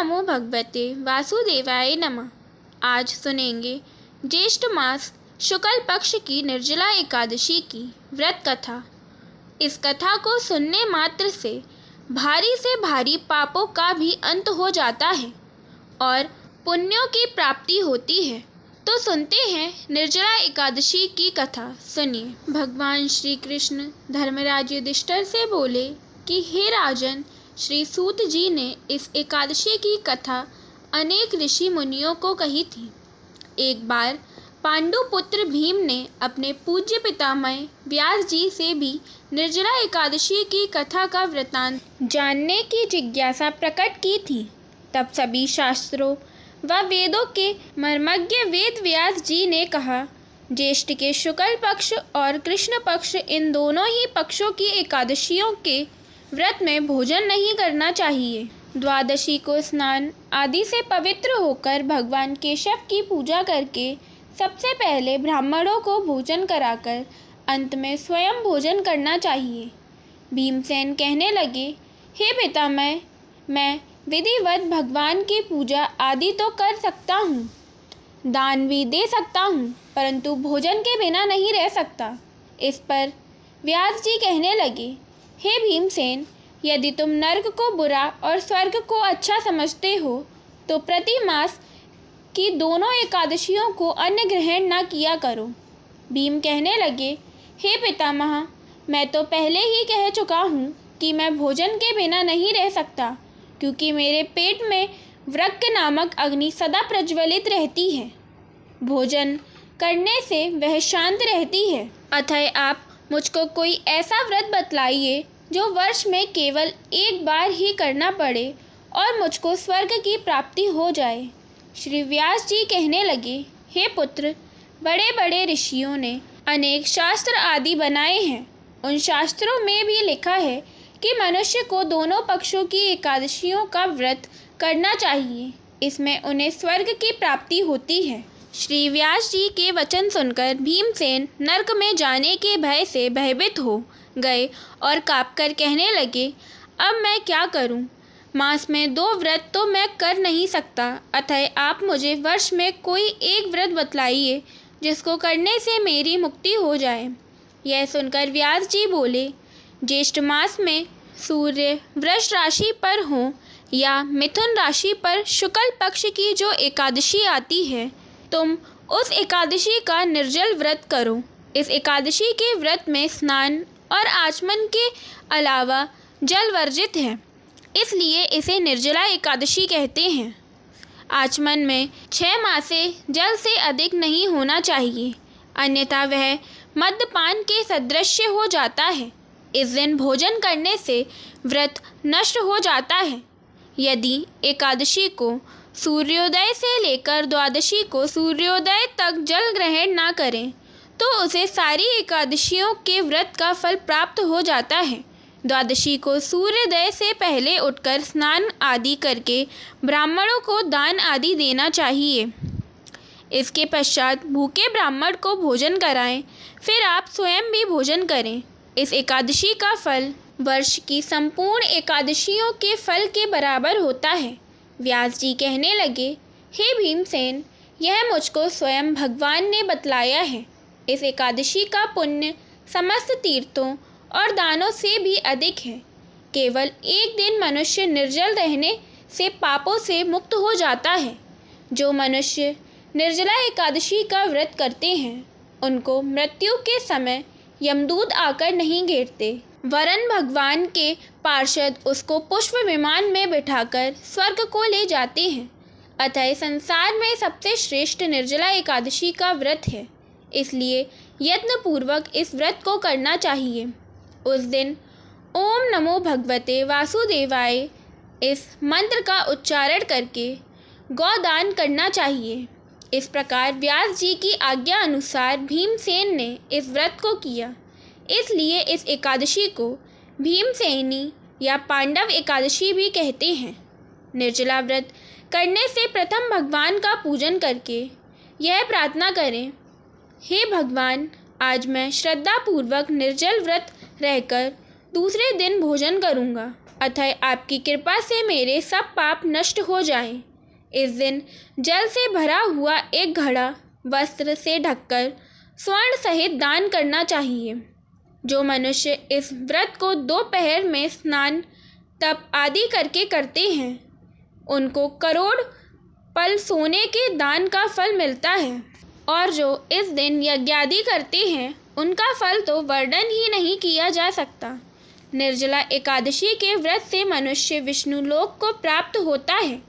नमो भगवते वासुदेवाय नमः। आज सुनेंगे ज्येष्ठ मास शुक्ल पक्ष की निर्जला एकादशी की व्रत कथा। इस कथा को सुनने मात्र से भारी पापों का भी अंत हो जाता है और पुण्यों की प्राप्ति होती है। तो सुनते हैं निर्जला एकादशी की कथा। सुनिए। भगवान श्री कृष्ण धर्मराज युधिष्ठिर से बोले कि हे राजन, श्री सूत जी ने इस एकादशी की कथा अनेक ऋषि मुनियों को कही थी। एक बार पांडु पुत्र भीम ने अपने पूज्य पितामह व्यास जी से भी निर्जला एकादशी की कथा का वृतांत जानने की जिज्ञासा प्रकट की थी। तब सभी शास्त्रों व वेदों के मर्मज्ञ वेद व्यास जी ने कहा, ज्येष्ठ के शुक्ल पक्ष और कृष्ण पक्ष, इन दोनों ही पक्षों की एकादशियों के व्रत में भोजन नहीं करना चाहिए। द्वादशी को स्नान आदि से पवित्र होकर भगवान केशव की पूजा करके सबसे पहले ब्राह्मणों को भोजन कराकर अंत में स्वयं भोजन करना चाहिए। भीमसेन कहने लगे, हे पितामह, मैं विधिवत भगवान की पूजा आदि तो कर सकता हूँ, दान भी दे सकता हूँ, परंतु भोजन के बिना नहीं रह सकता। इस पर व्यास जी कहने लगे, हे भीमसेन, यदि तुम नरक को बुरा और स्वर्ग को अच्छा समझते हो तो प्रति मास की दोनों एकादशियों को अन्न ग्रहण न किया करो। भीम कहने लगे, हे पितामह, मैं तो पहले ही कह चुका हूँ कि मैं भोजन के बिना नहीं रह सकता, क्योंकि मेरे पेट में वृक्क नामक अग्नि सदा प्रज्वलित रहती है। भोजन करने से वह शांत रहती है। अतः आप मुझको कोई ऐसा व्रत बतलाइए जो वर्ष में केवल एक बार ही करना पड़े और मुझको स्वर्ग की प्राप्ति हो जाए। श्री व्यास जी कहने लगे, हे पुत्र, बड़े बड़े ऋषियों ने अनेक शास्त्र आदि बनाए हैं। उन शास्त्रों में भी लिखा है कि मनुष्य को दोनों पक्षों की एकादशियों का व्रत करना चाहिए, इसमें उन्हें स्वर्ग की प्राप्ति होती है। श्री व्यास जी के वचन सुनकर भीमसेन नरक में जाने के भय से भयभीत हो गए और काँपकर कहने लगे, अब मैं क्या करूं? मास में 2 व्रत तो मैं कर नहीं सकता, अतः आप मुझे वर्ष में कोई एक व्रत बतलाइए जिसको करने से मेरी मुक्ति हो जाए। यह सुनकर व्यास जी बोले, ज्येष्ठ मास में सूर्य वृष राशि पर हो या मिथुन राशि पर शुक्ल पक्ष की जो एकादशी आती है, तुम उस एकादशी का निर्जल व्रत करो। इस एकादशी के व्रत में स्नान और आचमन के अलावा जल वर्जित है, इसलिए इसे निर्जला एकादशी कहते हैं। आचमन में 6 मासे जल से अधिक नहीं होना चाहिए, अन्यथा वह मद्यपान के सदृश हो जाता है। इस दिन भोजन करने से व्रत नष्ट हो जाता है। यदि एकादशी को सूर्योदय से लेकर द्वादशी को सूर्योदय तक जल ग्रहण ना करें तो उसे सारी एकादशियों के व्रत का फल प्राप्त हो जाता है। द्वादशी को सूर्योदय से पहले उठकर स्नान आदि करके ब्राह्मणों को दान आदि देना चाहिए। इसके पश्चात भूखे ब्राह्मण को भोजन कराएं, फिर आप स्वयं भी भोजन करें। इस एकादशी का फल वर्ष की संपूर्ण एकादशियों के फल के बराबर होता है। व्यास जी कहने लगे, हे भीमसेन, यह मुझको स्वयं भगवान ने बतलाया है। इस एकादशी का पुण्य समस्त तीर्थों और दानों से भी अधिक है। केवल एक दिन मनुष्य निर्जल रहने से पापों से मुक्त हो जाता है। जो मनुष्य निर्जला एकादशी का व्रत करते हैं, उनको मृत्यु के समय यमदूत आकर नहीं घेरते, वरन भगवान के पार्षद उसको पुष्प विमान में बिठाकर स्वर्ग को ले जाते हैं। अतः संसार में सबसे श्रेष्ठ निर्जला एकादशी का व्रत है, इसलिए यत्नपूर्वक इस व्रत को करना चाहिए। उस दिन ओम नमो भगवते वासुदेवाय इस मंत्र का उच्चारण करके गौदान करना चाहिए। इस प्रकार व्यास जी की आज्ञा अनुसार भीमसेन ने इस व्रत को किया। इसलिए इस एकादशी को भीमसेनी या पांडव एकादशी भी कहते हैं। निर्जला व्रत करने से प्रथम भगवान का पूजन करके यह प्रार्थना करें, हे भगवान, आज मैं श्रद्धापूर्वक निर्जल व्रत रहकर दूसरे दिन भोजन करूँगा। अतः आपकी कृपा से मेरे सब पाप नष्ट हो जाएं। इस दिन जल से भरा हुआ एक घड़ा वस्त्र से ढककर स्वर्ण सहित दान करना चाहिए। जो मनुष्य इस व्रत को दोपहर में स्नान तप आदि करके करते हैं, उनको करोड़ पल सोने के दान का फल मिलता है। और जो इस दिन यज्ञादि करते हैं, उनका फल तो वर्णन ही नहीं किया जा सकता। निर्जला एकादशी के व्रत से मनुष्य विष्णु लोक को प्राप्त होता है।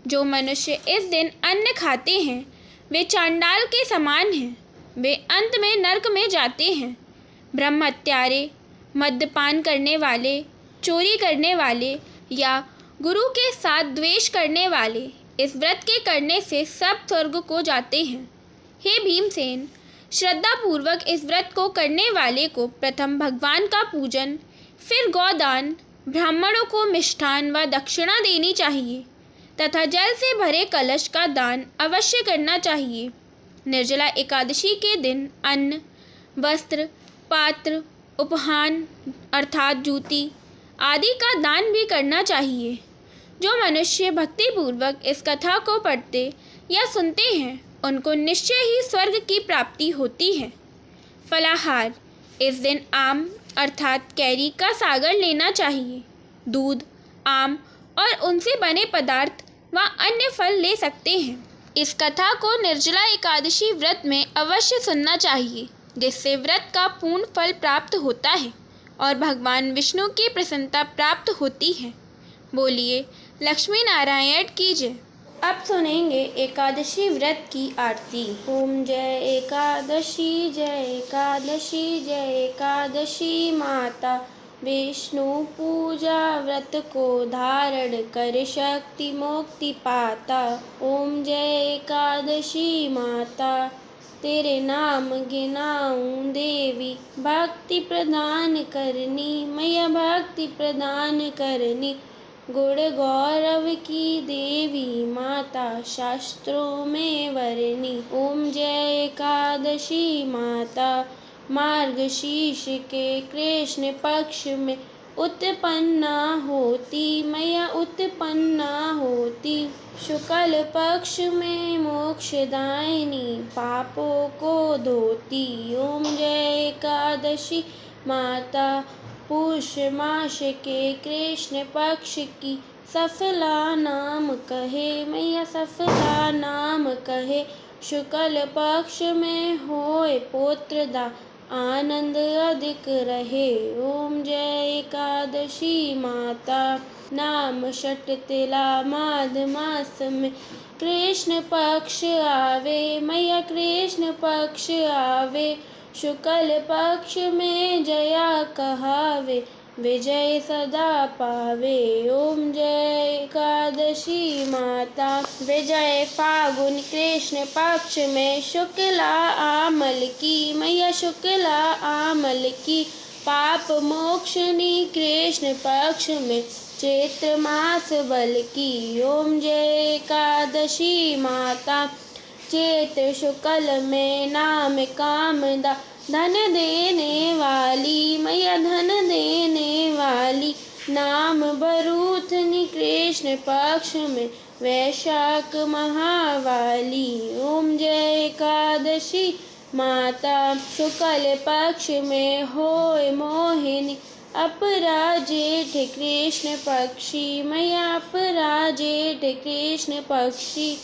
जो मनुष्य इस दिन अन्न खाते हैं, वे चांडाल के समान हैं। वे अंत में नरक में जाते हैं। ब्रह्मत्यारे, मद्यपान करने वाले, चोरी करने वाले या गुरु के साथ द्वेष करने वाले इस व्रत के करने से सब स्वर्ग को जाते हैं। हे भीमसेन, श्रद्धापूर्वक इस व्रत को करने वाले को प्रथम भगवान का पूजन, फिर गौदान, ब्राह्मणों को मिष्ठान व दक्षिणा देनी चाहिए तथा जल से भरे कलश का दान अवश्य करना चाहिए। निर्जला एकादशी के दिन अन्न, वस्त्र, पात्र, उपहान अर्थात जूती आदि का दान भी करना चाहिए। जो मनुष्य भक्तिपूर्वक इस कथा को पढ़ते या सुनते हैं, उनको निश्चय ही स्वर्ग की प्राप्ति होती है। फलाहार, इस दिन आम अर्थात कैरी का सागर लेना चाहिए। दूध, आम और उनसे बने पदार्थ व अन्य फल ले सकते हैं। इस कथा को निर्जला एकादशी व्रत में अवश्य सुनना चाहिए, जिससे व्रत का पूर्ण फल प्राप्त होता है और भगवान विष्णु की प्रसन्नता प्राप्त होती है। बोलिए लक्ष्मी नारायण की जय। अब सुनेंगे एकादशी व्रत की आरती। ओम जय एकादशी, जय एकादशी, जय एकादशी माता। विष्णु पूजा व्रत को धारण कर शक्ति मुक्ति पाता। ओम जय एकादशी माता, तेरे नाम गिनाऊं देवी, भक्ति प्रदान करनी मैया, भक्ति प्रदान करनी। गुण गौरव की देवी माता, शास्त्रों में वरनी। ओम जय एकादशी माता, मार्गशीर्ष के कृष्ण पक्ष में उत्पन्ना होती मैया, उत्पन्ना होती। शुक्ल पक्ष में मोक्षदायिनी, पापों को धोती। ओम जय एकादशी माता, पुष मास के कृष्ण पक्ष की सफला नाम कहे मैया, सफला नाम कहे। शुक्ल पक्ष में होए पुत्रदा, आनंद अधिक रहे। ओम जय एकादशी माता, नाम षट तिला माघ मास में कृष्ण पक्ष आवे मैया, कृष्ण पक्ष आवे। शुक्ल पक्ष में जया कहावे, विजय सदा पावे। ओम जय एकादशी माता, विजय फागुन कृष्ण पक्ष में शुक्ला आमल की मैया, शुक्ला आमल की। पाप मोक्षनी कृष्ण पक्ष में चैत्र मास बल की। ओम जय एकादशी माता, चैत्र शुक्ल में नाम कामदा, धन देने वाली मैया, धन देने वाली। नाम भरूथनी कृष्ण पक्ष में वैशाख महावाली। ओम जय एकादशी माता, शुक्ल पक्ष में होए मोहिनी, अपराजेठ कृष्ण पक्षी मैया, अपराजेठ कृष्ण पक्षी।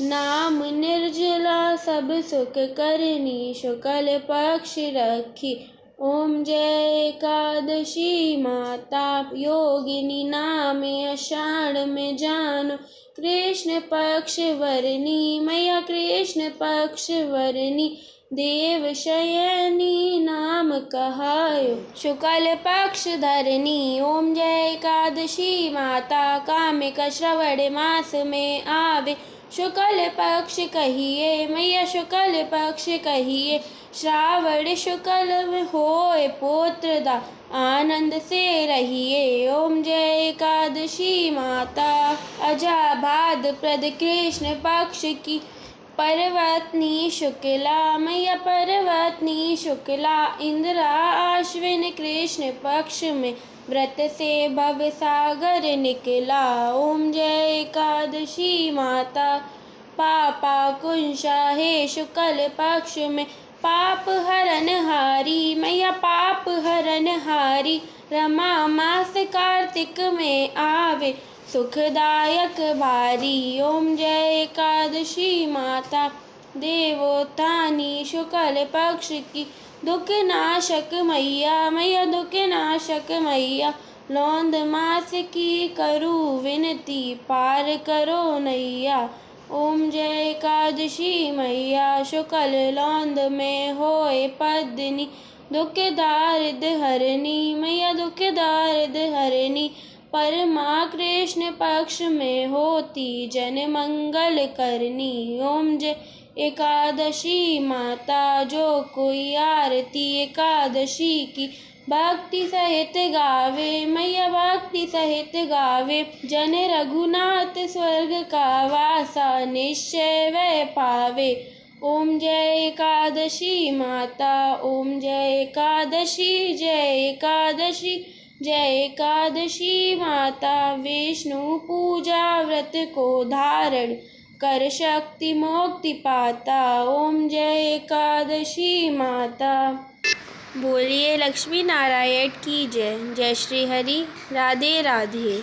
नाम निर्जला सब सुख करनी, शुक्ल पक्ष रखी। ओम जय एकादशी माता, योगिनी नाम आषाढ़ में जानो, कृष्ण पक्ष वरनी मैया, कृष्ण पक्ष वरनी। देव शयनी नाम कहायो, शुक्ल पक्ष धरनी। ओम जय एकादशी माता, कामिक श्रवण मास में आवे, शुक्ल पक्ष कहिए मैया, शुक्ल पक्ष कहिए। श्रावण शुक्ल में होए पुत्रदा, आनंद से रहिए। ओम जय एकादशी माता, अजाभाद प्रद कृष्ण पक्ष की पर्वतनी शुक्ला मैया पर्वतनी शुक्ला इंदिरा आश्विन कृष्ण पक्ष में व्रत से भव सागर निकला। ओम जय एकादशी माता पापा कुंशा हे शुक्ल पक्ष में पाप हरन हारी मैया पाप हरन हारी। रमा मास कार्तिक में आवे सुखदायक भारी। ओम जय एकादशी माता देवोत्थानी शुक्ल पक्ष की दुख नाशक मैया मैया दुख नाशक मैया। लौंद मास की करू विनती पार करो नैया। ओम जय एकादशी मैया शुक्ल लौंद में होए पद्मिनी दुख दारिद हरनी मैया दुख दारिद हरनी। परमा कृष्ण पक्ष में होती जन मंगल करनी। ओम जय एकादशी माता जो कोई आरती एकादशी की भक्ति सहित गावे मैया भक्ति सहित गावे। जन रघुनाथ स्वर्ग का वासा निश्चय वह पावे। ओम जय एकादशी माता ओम जय एकादशी जय एकादशी जय एकादशी माता। विष्णु पूजा व्रत को धारण कर शक्ति मुक्ति पाता। ओम जय एकादशी माता। बोलिए लक्ष्मी नारायण की जय। जय श्री हरि। राधे राधे।